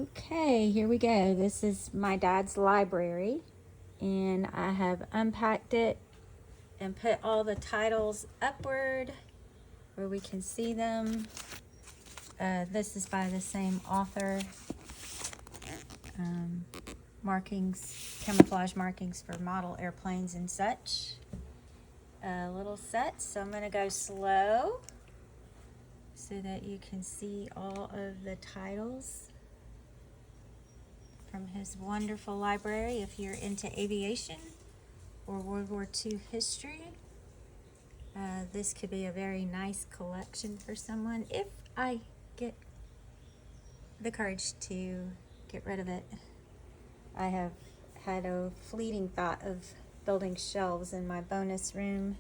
Okay, here we go. This is my dad's library, and I have unpacked it and put all the titles upward where we can see them. This is by the same author. Markings, camouflage markings for model airplanes and such. A little set, so I'm going to go slow so that you can see all of the titles from his wonderful library if you're into aviation or World War II history. This could be a very nice collection for someone if I get the courage to get rid of it. I have had a fleeting thought of building shelves in my bonus room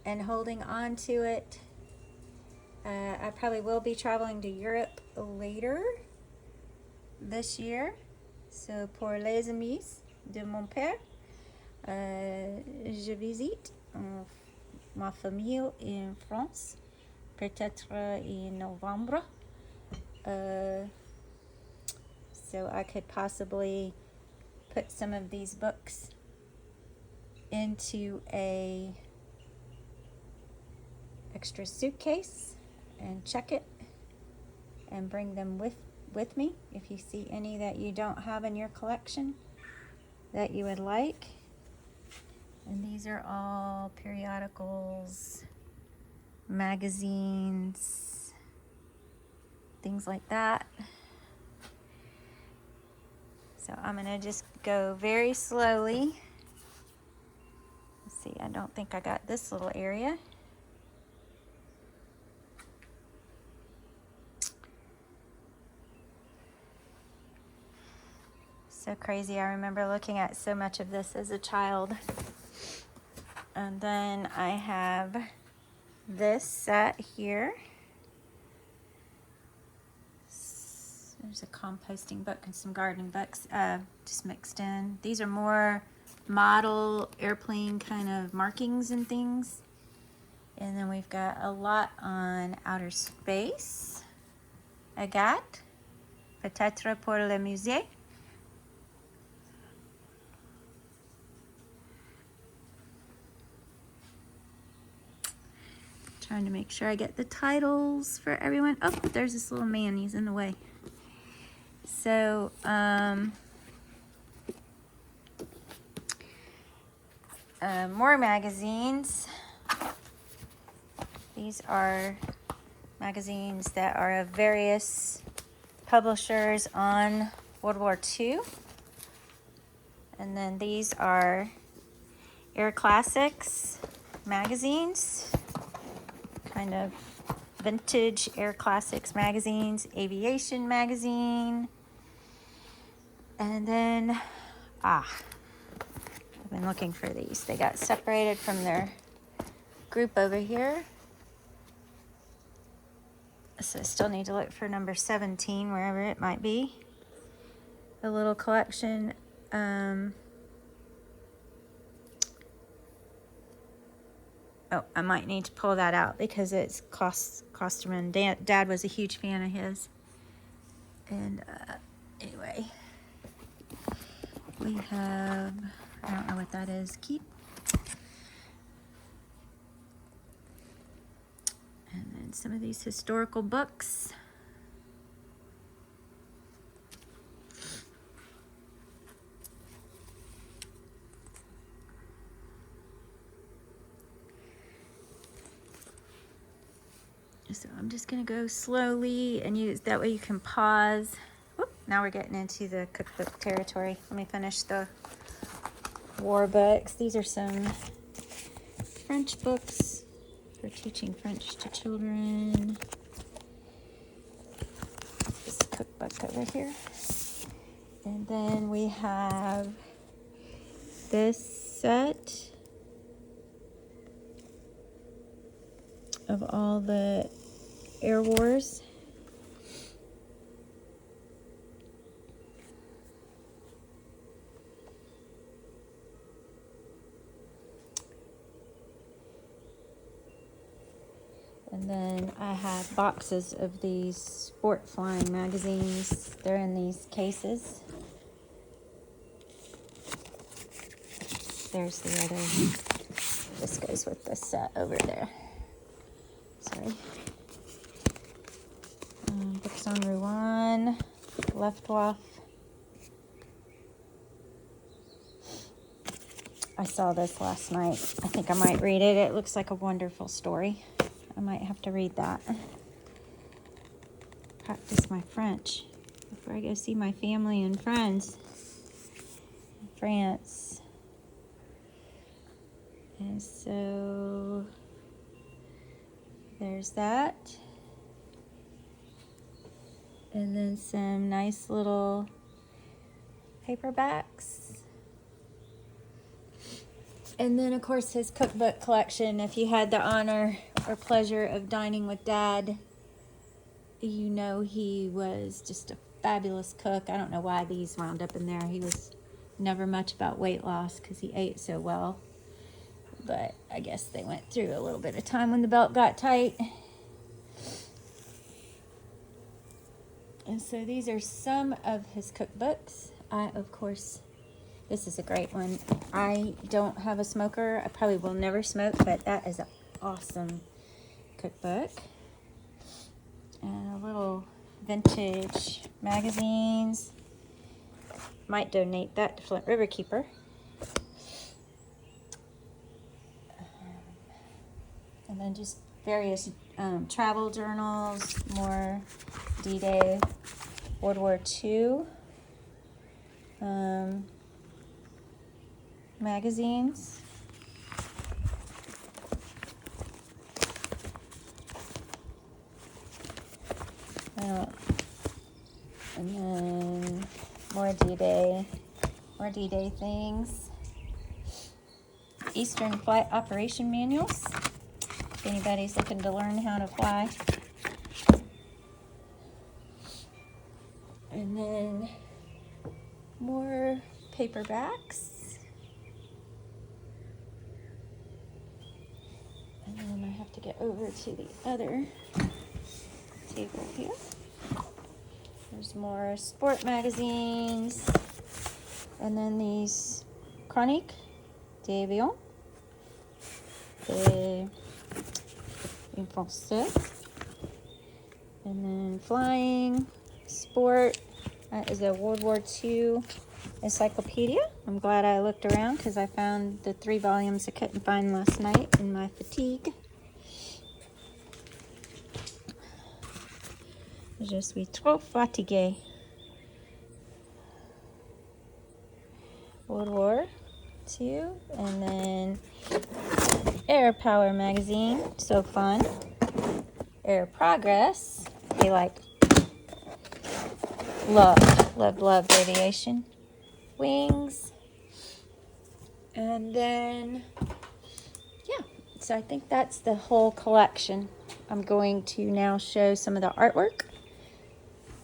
and holding on to it. I probably will be traveling to Europe later this year. So pour les amis de mon père, je visite ma famille in France, peut-être in November. So I could possibly put some of these books into a extra suitcase and check it and bring them with me if you see any that you don't have in your collection that you would like. And these are all periodicals, magazines, things like that. So I'm gonna just go very slowly. Let's see, I don't think I got this little area. So crazy. I remember looking at so much of this as a child. And then I have this set here. There's a composting book and some gardening books just mixed in. These are more model airplane kind of markings and things. And then we've got a lot on outer space. Agathe, peut-être pour le musée. Trying to make sure I get the titles for everyone. Oh, there's this little man. He's in the way. So, more magazines. These are magazines that are of various publishers on World War II. And then these are Air Classics magazines, kind of vintage Air Classics magazines, Aviation magazine, and then, I've been looking for these. They got separated from their group over here. So I still need to look for number 17, wherever it might be. A little collection. Oh, I might need to pull that out because it's Klosterman. Dad was a huge fan of his. And anyway, we have, I don't know what that is, Keep. And then some of these historical books. So I'm just gonna go slowly and use, that way you can pause. Whoop, now we're getting into the cookbook territory. Let me finish the war books. These are some French books for teaching French to children. This cookbook over here. And then we have this set of all the Air Wars. And then I have boxes of these sport flying magazines. They're in these cases. There's the other. This goes with the set over there. Sorry. Books on Rouen, Luftwaffe. I saw this last night. I think I might read it. It looks like a wonderful story. I might have to read that. Practice my French before I go see my family and friends in France. And so there's that. And then some nice little paperbacks. And then, of course, his cookbook collection. If you had the honor or pleasure of dining with Dad, you know he was just a fabulous cook. I don't know why these wound up in there. He was never much about weight loss because he ate so well. But I guess they went through a little bit of time when the belt got tight. And so these are some of his cookbooks. Of course, this is a great one. I don't have a smoker. I probably will never smoke, but that is an awesome cookbook. And a little vintage magazines. Might donate that to Flint River Keeper. And then just various travel journals, more D-Day, World War II magazines. And then more D-Day things. Eastern Flight Operation Manuals. If anybody's looking to learn how to fly. And then more paperbacks. And then I have to get over to the other table here. There's more sport magazines. And then these Chronique d'Avion. In Français. And then flying, sport. That is a World War II encyclopedia. I'm glad I looked around because I found the 3 volumes I couldn't find last night in my fatigue. Je suis trop fatiguée. World War II. And then Air Power magazine. So fun. Air Progress. They loved aviation. Wings. And then, yeah. So I think that's the whole collection. I'm going to now show some of the artwork.